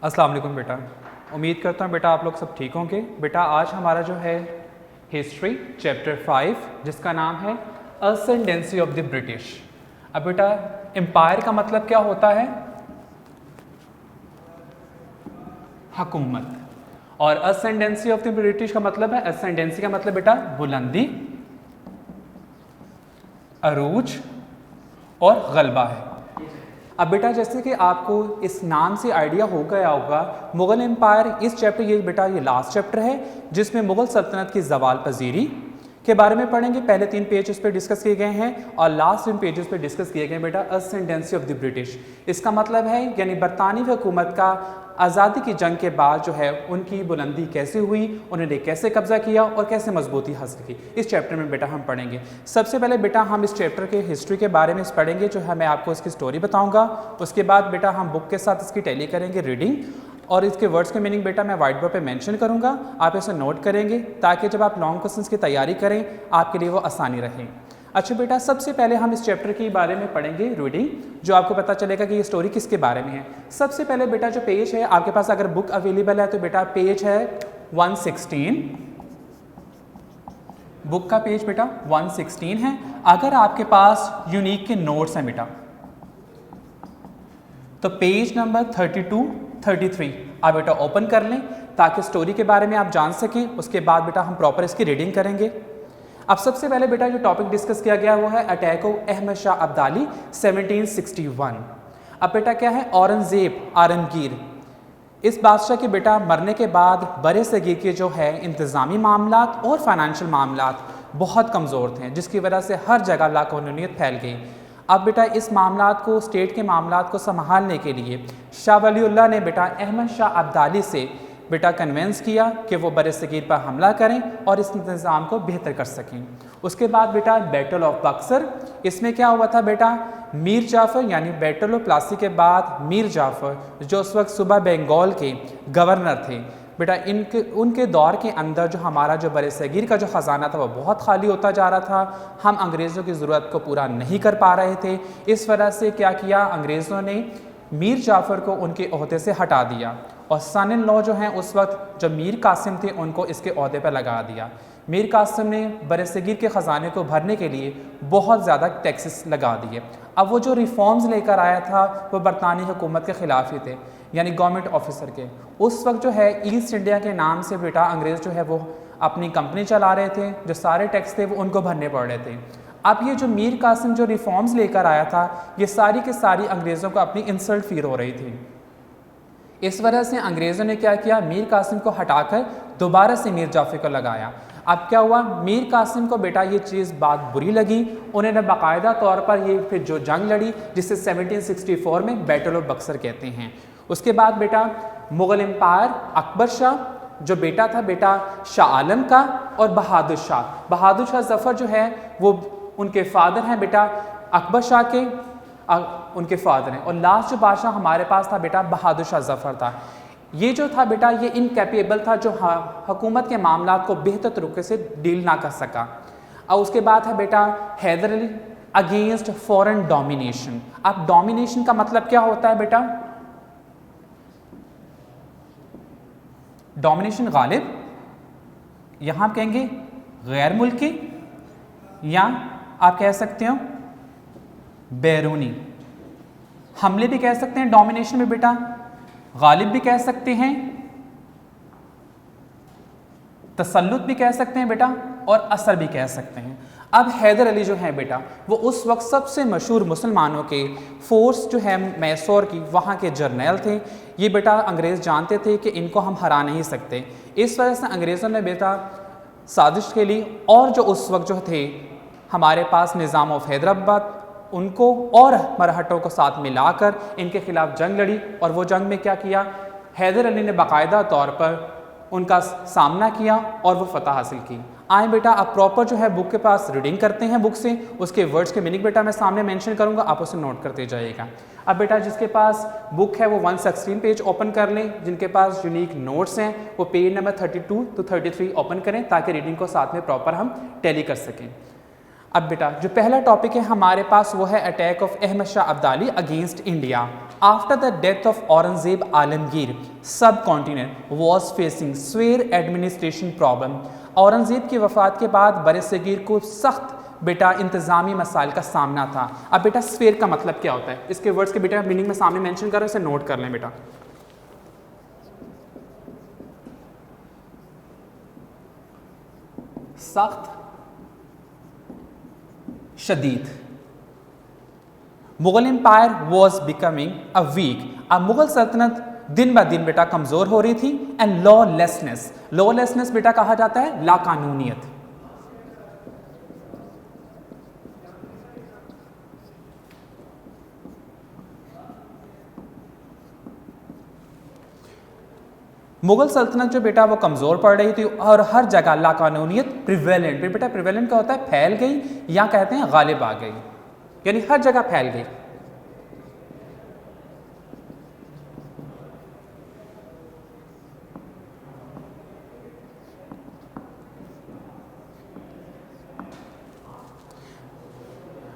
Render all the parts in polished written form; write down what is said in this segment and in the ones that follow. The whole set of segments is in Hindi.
अस्सलाम वालेकुम बेटा। उम्मीद करता हूँ बेटा आप लोग सब ठीक होंगे। बेटा आज हमारा जो है हिस्ट्री चैप्टर 5 जिसका नाम है असेंडेंसी ऑफ द ब्रिटिश। अब बेटा एम्पायर का मतलब क्या होता है? हुकूमत। और असेंडेंसी ऑफ द ब्रिटिश का मतलब है, असेंडेंसी का मतलब बेटा बुलंदी, अरूज और गलबा है। अब बेटा जैसे कि आपको इस नाम से आइडिया हो गया होगा, मुग़ल एम्पायर इस चैप्टर ये लास्ट चैप्टर है जिसमें मुग़ल सल्तनत की ज़वाल पजीरी के बारे में पढ़ेंगे। पहले 3 पेज इस पर डिस्कस किए गए हैं और लास्ट 3 पेजेस पे डिस्कस किए गए बेटा असेंडेंसी ऑफ द ब्रिटिश। इसका मतलब है यानी बरतानवी हुकूमत का आज़ादी की जंग के बाद जो है उनकी बुलंदी कैसे हुई, उन्होंने कैसे कब्जा किया और कैसे मजबूती हासिल की, इस चैप्टर में बेटा हम पढ़ेंगे। सबसे पहले बेटा हम इस चैप्टर के हिस्ट्री के बारे में पढ़ेंगे, जो है मैं आपको इसकी स्टोरी बताऊंगा। उसके बाद बेटा हम बुक के साथ इसकी टैली करेंगे रीडिंग, और इसके वर्ड्स के मीनिंग बेटा मैं व्हाइट बोर्ड पे मेंशन करूंगा, आप इसे नोट करेंगे ताकि जब आप लॉन्ग क्वेश्चंस की तैयारी करें आपके लिए वो आसानी रहे। अच्छा बेटा सबसे पहले हम इस चैप्टर के बारे में पढ़ेंगे रीडिंग, जो आपको पता चलेगा कि ये स्टोरी किसके बारे में है। सबसे पहले बेटा जो पेज है आपके पास अगर बुक अवेलेबल है तो बेटा पेज है 116, बुक का पेज बेटा 116 है। अगर आपके पास यूनिक के नोट्स हैं बेटा तो पेज नंबर 32, 33 आप बेटा ओपन कर लें ताकि स्टोरी के बारे में आप जान सकें। उसके बाद बेटा हम प्रॉपर इसकी रीडिंग करेंगे। अब सबसे पहले बेटा जो टॉपिक डिस्कस किया गया वो है अटैक ऑफ अहमद शाह अब्दाली 1761। अब बेटा क्या है, औरंगजेब आलमगीर इस बादशाह के बेटा मरने के बाद बड़े सगीर के जो है इंतज़ामी मामलात और फाइनेंशियल मामलात बहुत कमज़ोर थे, जिसकी वजह से हर जगह लाक़ानूनीयत फैल गई। अब बेटा इस मामलात को, स्टेट के मामलात को संभालने के लिए शाह वलीउल्लाह ने बेटा अहमद शाह अब्दाली से बेटा कन्वेंस किया कि वो बड़े सगीर पर हमला करें और इस निज़ाम को बेहतर कर सकें। उसके बाद बेटा बैटल ऑफ बक्सर, इसमें क्या हुआ था बेटा, मीर जाफ़र यानी बैटल ऑफ प्लासी के बाद मीर जाफ़र जो उस वक्त सूबा बंगाल के गवर्नर थे बेटा, उनके दौर के अंदर जो हमारा जो बड़े सगीर का जो ख़जाना था वो बहुत खाली होता जा रहा था। हम अंग्रेज़ों की ज़रूरत को पूरा नहीं कर पा रहे थे। इस वजह से क्या किया, अंग्रेज़ों ने मीर जाफ़र को उनके ओहदे से हटा दिया और सन इन लॉ जो हैं उस वक्त जो मीर कासिम थे उनको इसके ओहदे पर लगा दिया। मीर कासिम ने बरसगीर के ख़जाने को भरने के लिए बहुत ज़्यादा टैक्सेस लगा दिए। अब वो जो रिफॉर्म्स लेकर आया था वो बरतानी हुकूमत के ख़िलाफ़ ही थे, यानी गवर्नमेंट ऑफिसर के। उस वक्त जो है ईस्ट इंडिया के नाम से बेटा अंग्रेज़ जो है वो अपनी कंपनी चला रहे थे, जो सारे टैक्स थे वो उनको भरने पड़ रहे थे। अब ये जो मीर कासिम जो रिफॉर्म्स लेकर आया था ये सारी की सारी अंग्रेज़ों को अपनी इंसल्ट फील हो रही थी। इस वजह से अंग्रेज़ों ने क्या किया, मीर कासिम को हटाकर दोबारा से मीर जाफ़र को लगाया। अब क्या हुआ, मीर कासिम को बेटा ये चीज़ बात बुरी लगी, उन्होंने बाकायदा तौर पर ये फिर जो जंग लड़ी जिसे 1764 में बैटल ऑफ बक्सर कहते हैं। उसके बाद बेटा मुग़ल एम्पायर अकबर शाह जो बेटा था बेटा शाह आलम का, और बहादुर शाह ज़फ़र जो है वो उनके फादर हैं बेटा अकबर शाह के, उनके फादर हैं। और लास्ट जो बादशाह हमारे पास था बेटा बहादुर शाह ज़फ़र था। ये जो था बेटा ये इनकैपेबल था, जो हुकूमत के मामलात को बेहतर तरीके से डील ना कर सका। और उसके बाद है बेटा Hyder Ali against foreign domination. अब डोमिनेशन का मतलब क्या होता है बेटा, डोमिनेशन गालिब, यहाँ आप कहेंगे गैर मुल्की, या आप कह सकते हो बैरूनी। हमले भी कह सकते हैं डोमिनेशन में बेटा, गालिब भी कह सकते हैं, तसल्लुत भी कह सकते हैं बेटा, और असर भी कह सकते हैं। अब हैदर अली जो है बेटा वो उस वक्त सबसे मशहूर मुसलमानों के फोर्स जो है मैसूर की वहाँ के जर्नल थे। ये बेटा अंग्रेज़ जानते थे कि इनको हम हरा नहीं सकते, इस वजह से अंग्रेज़ों ने बेटा साजिश के लिए, और जो उस वक्त जो थे हमारे पास निज़ाम ऑफ हैदराबाद उनको और मरहटों को साथ मिलाकर इनके खिलाफ जंग लड़ी। और वो जंग में क्या किया, हैदर अली ने बाकायदा तौर पर उनका सामना किया और वो फतह हासिल की। आए बेटा अब प्रॉपर जो है बुक के पास रीडिंग करते हैं बुक से, उसके वर्ड्स के मीनिंग बेटा मैं सामने मेंशन करूंगा, आप उसे नोट करते जाइएगा। अब बेटा जिसके पास बुक है वो 116 पेज ओपन कर लें, जिनके पास यूनिक नोट्स हैं वो पेज नंबर 32 to 33 ओपन करें ताकि रीडिंग को साथ में प्रॉपर हम टैली कर सकें। अब बेटा जो पहला टॉपिक है हमारे पास वो है attack of Ahmad Shah Abdali against India. After the death of Aurangzeb Alamgir subcontinent was facing severe administration problem. Aurangzeb की वफात के बाद बरसगीर को सख्त बेटा इंतजामी मसाइल का सामना था। अब बेटा स्फेयर का मतलब क्या होता है, इसके वर्ड्स के बेटा मीनिंग में सामने मेंशन कर रहे हैं, इसे नोट कर लें बेटा। सख्त, शदीद। Mughal empire was becoming a weak. अब मुगल सल्तनत दिन ब दिन बेटा कमजोर हो रही थी। एंड लॉलेसनेस, लॉलेसनेस बेटा कहा जाता है लाकानूनियत। मुगल सल्तनत जो बेटा वो कमज़ोर पड़ रही थी और हर जगह लाकानूनियत प्रिवेलेंट, बेटा प्रिवेलेंट का होता है फैल गई या कहते हैं गालिब आ गई, यानी हर जगह फैल गई।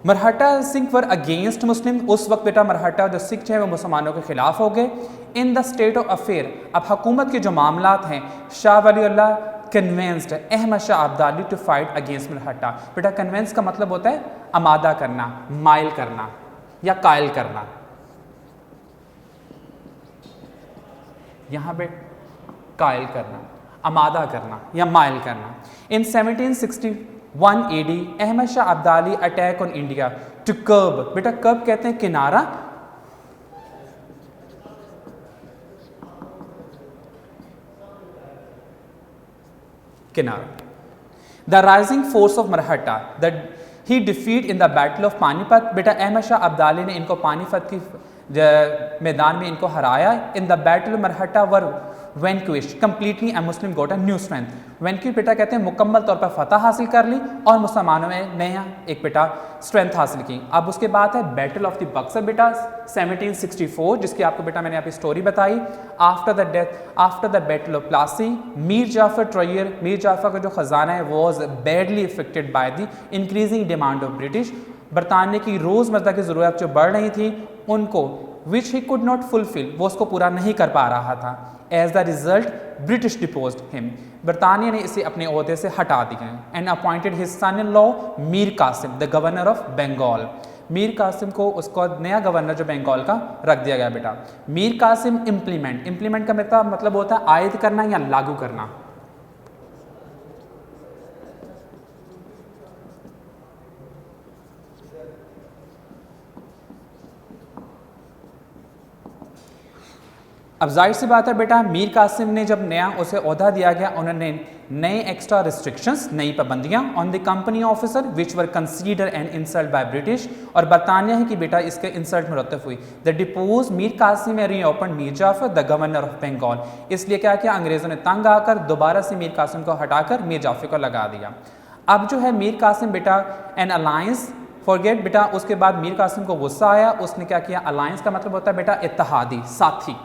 मरहटा सिख वर अगेंस्ट मुस्लिम। उस वक्त बेटा मरहटा जो सिख हैं वो मुसलमानों के खिलाफ हो गए। In the state of affair, अब हुकूमत के जो मामलात हैं, Shah Wali Allah convinced Ahmad Shah Abdali to fight against Maratha. बेटा कन्वेंस का मतलब होता है आमादा करना, माइल करना या कायल करना। यहाँ पे कायल करना, आमादा करना या माइल करना। In 1761 AD Ahmad Shah Abdali attack on India to curb, बेटा कर्ब कहते हैं किनारा, किनारा। The rising force of Maratha that he defeat in the battle of Panipat. बेटा अहमद शाह अब्दाली ने इनको पानीपत की मैदान में इनको हराया। In the battle Maratha were vanquished completely and Muslim got a new strength. Vanquish बेटा कहते हैं मुकम्मल तौर पर फतह हासिल कर ली और मुसलमानों में नया एक बेटा स्ट्रेंथ हासिल की। अब उसके बाद है बैटल ऑफ द बक्सर बेटा 1764, जिसकी आपको बेटा मैंने यहाँ पे स्टोरी बताई। After the battle of Plassey Mir Jafar traitor, Mir Jafar का जो खजाना है was badly affected by the increasing demand of British. बरतानिया की रोज़मर्रा की ज़रूरत जो बढ़ रही थी उनको which he could not fulfil, वो उसको पूरा नहीं कर पा रहा था। As the result British deposed him, बरतानिया ने इसे अपने ओहदे से हटा दिया and appointed his son in law Mir Qasim the governor of Bengal. Mir Qasim को उसको नया गवर्नर जो बंगाल का रख दिया गया बेटा। मीर कासिम इम्प्लीमेंट, इम्प्लीमेंट का मतलब होता है आयद करना या लागू करना। अब जाहिर सी बात है बेटा मीर कासिम ने जब नया उसे ओहदा दिया गया, उन्होंने नए एक्स्ट्रा रिस्ट्रिक्शंस, नई पाबंदियां on the company officer which were consider and insult by British, और बरतानिया है कि बेटा इसके इंसल्ट में रतफ हुई। The depots Mir Qasim reopen Mir Jafar the governor of Bengal. इसलिए क्या किया, अंग्रेजों ने तंग आकर दोबारा से मीर कासिम को हटाकर मीर जाफर को लगा दिया। अब जो है मीर कासिम बेटा एन अलायंस फॉरगेट बेटा, उसके बाद मीर कासिम को गुस्सा आया, उसने क्या किया, अलायंस का मतलब होता है बेटा इत्तेहादी, साथी।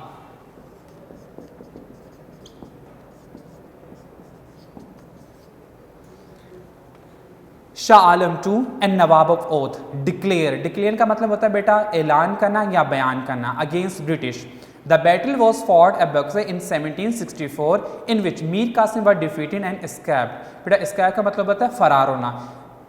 Shah Alam two and Nawab of Oudh declare, declare का मतलब होता है बेटा ऐलान करना या बयान करना against British. The battle was fought at Buxar in 1764 in which Mir Qasim were defeated and escaped. बेटा एस्केप का मतलब होता है फरार होना।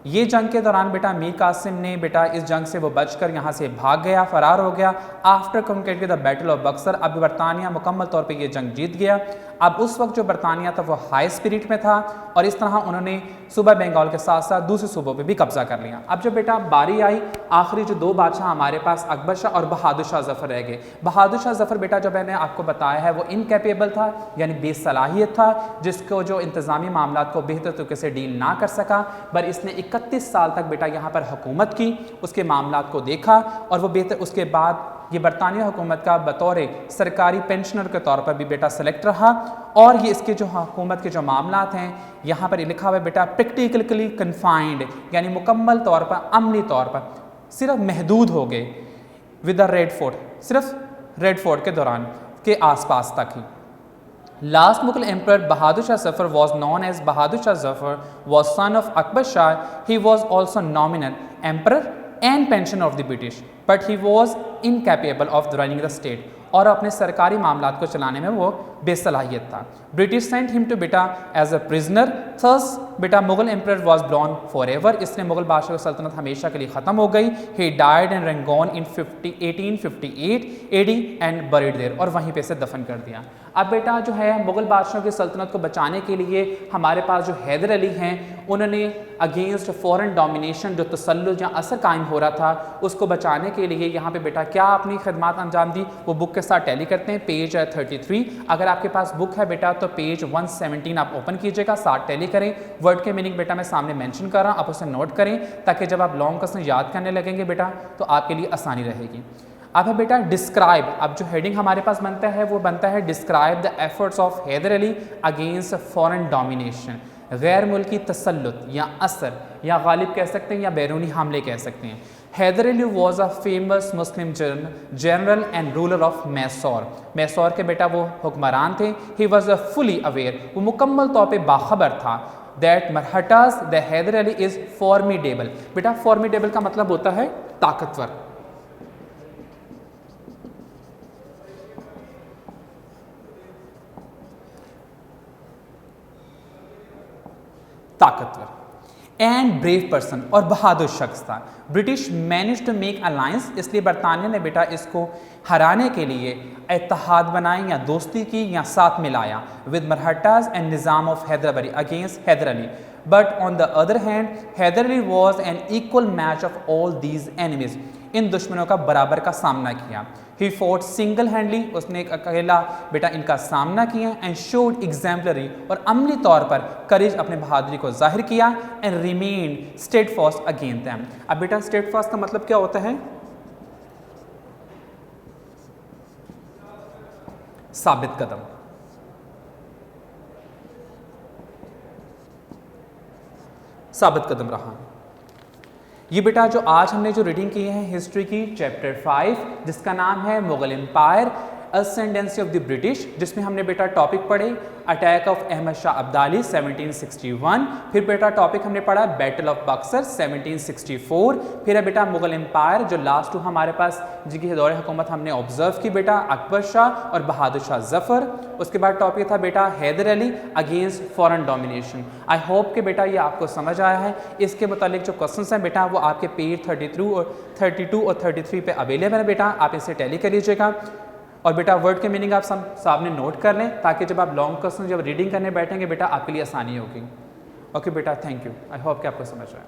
ये जंग के दौरान बेटा मीर कासिम ने बेटा इस जंग से वो बचकर यहाँ से भाग गया, फरार हो गया। After complete the battle of Buxar, अब बरतानिया मुकम्मल तौर पे ये जंग जीत गया। अब उस वक्त जो बरतानिया था वो हाई स्पिरिट में था और इस तरह उन्होंने सूबा बंगाल के साथ साथ दूसरे सूबों पे भी कब्जा कर लिया। अब जब बेटा बारी आई, आखिरी जो दो बादशाह हमारे पास अकबर शाह और बहादुर शाह जफर रह गए। बहादुर शाह जफर बेटा जो मैंने आपको बताया है वो इनकैपेबल था, यानी बेसलाहियत था, जिसको जो इंतज़ामी मामला को बेहतर तरीके से डील ना कर सका। पर इसने 31 साल तक बेटा यहाँ पर हुकूमत की, उसके मामला को देखा और वो बेहतर, उसके बाद ये बरतानिया हुकूमत का बतौर सरकारी पेंशनर के तौर पर भी बेटा सेलेक्ट रहा। और ये इसके जो हुकूमत के जो मामलात हैं यहाँ पर लिखा हुआ है बेटा प्रैक्टिकली कन्फाइंड, यानी मुकम्मल तौर पर अमली तौर पर सिर्फ महदूद हो गए विद द रेड फोर्ट, सिर्फ रेड फोर्ट के दौरान के आसपास तक ही। Last Mughal Emperor Bahadur Shah Zafar was known as Bahadur Shah Zafar, was son of Akbar Shah. He was also nominal emperor and pensioner of the British, but he was incapable of running the state. और अपने सरकारी मामलात को चलाने में वो बेसलाहियत था. ब्रिटिश सेंट हिम टू बेटा एज अ प्रिजनर. थर्स बेटा Mughal emperor was ब्लॉन for ever. इसलिए मुगल बादशाह की सल्तनत हमेशा के लिए ख़त्म हो गई. He died in Rangoon in 1858 AD and buried there. और वहीं पे से दफन कर दिया. अब बेटा जो है मुगल बादशाहों की सल्तनत को बचाने के लिए हमारे पास जो हैदर अली हैं उन्होंने अगेंस्ट फॉरेन डोमिनेशन जो तसल्लुत या असर कायम हो रहा था उसको बचाने के लिए यहाँ पे बेटा क्या अपनी खिदमत अंजाम दी, वो बुक के साथ टैली करते हैं. पेज 33. अगर आपके पास बुक है बेटा तो पेज 117 आप ओपन कीजिएगा, साथ टैली करें. वर्ड के मीनिंग बेटा मैं सामने मेंशन कर रहा हूँ, आप उसे नोट करें ताकि जब आप लॉन्ग क्वेश्चन याद करने लगेंगे बेटा तो आपके लिए आसानी रहेगी. अब है बेटा डिस्क्राइब. अब जो हेडिंग हमारे पास बनता है वो बनता है describe the efforts of Hyder Ali against foreign domination. गैर मुल्की तसल्लुत या असर या गालिब कह सकते हैं या बैरूनी हमले कह सकते हैं. Haidar Ali was a famous Muslim general and ruler of Mysore. Mysore के बेटा वो हुक्मरान थे. He was a fully aware. वो मुकम्मल तौर पर बाखबर था that Marathas the Haidar Ali is formidable. बेटा फॉर्मिडेबल का मतलब होता है ताकतवर. ताकतवर एंड ब्रेव पर्सन और बहादुर शख्स था. British manage to make alliance. इसलिए बरतानिया ने बेटा इसको हराने के लिए इत्तेहाद बनाए या दोस्ती की या साथ मिलाया with Marathas and Nizam of Haidar against Haidar Ali. But on the other hand Haidar Ali was an equal match of all these enemies. इन दुश्मनों का बराबर का सामना किया. He fought single handedly. उसने एक अकेला बेटा इनका सामना किया. एंड शोड एग्जाम्पलरी और अमली तौर पर करेज अपने बहादुरी को जाहिर किया. And remain steadfast against them. अब बेटा स्टेडफास्ट का मतलब क्या होता है? साबित कदम. साबित कदम रहा. ये बेटा जो आज हमने जो रीडिंग की है हिस्ट्री की चैप्टर 5 जिसका नाम है Mughal empire ascendancy of the British, जिसमें हमने बेटा टॉपिक पढ़े अटैक ऑफ अहमद शाह अब्दाली 1761. फिर बेटा टॉपिक हमने पढ़ा बैटल ऑफ बक्सर 1764. फिर है बेटा मुगल एम्पायर जो लास्ट टू हमारे पास जिनकी दौरे हुकूमत हमने ऑब्जर्व की बेटा अकबर शाह और बहादुर शाह जफर. उसके बाद टॉपिक था बेटा Hyder Ali against foreign domination. I hope कि बेटा ये आपको समझ आया है. इसके मुतालिक जो क्वेश्चंस हैं बेटा वो आपके पेज 32 और 33 पे अवेलेबल है बेटा. आप इसे टैली कर लीजिएगा. और बेटा वर्ड के मीनिंग आप सामने नोट कर लें ताकि जब आप लॉन्ग क्वेश्चन जब रीडिंग करने बैठेंगे बेटा आपके लिए आसानी होगी. ओके बेटा, थैंक यू. आई होप कि आपको समझ आया.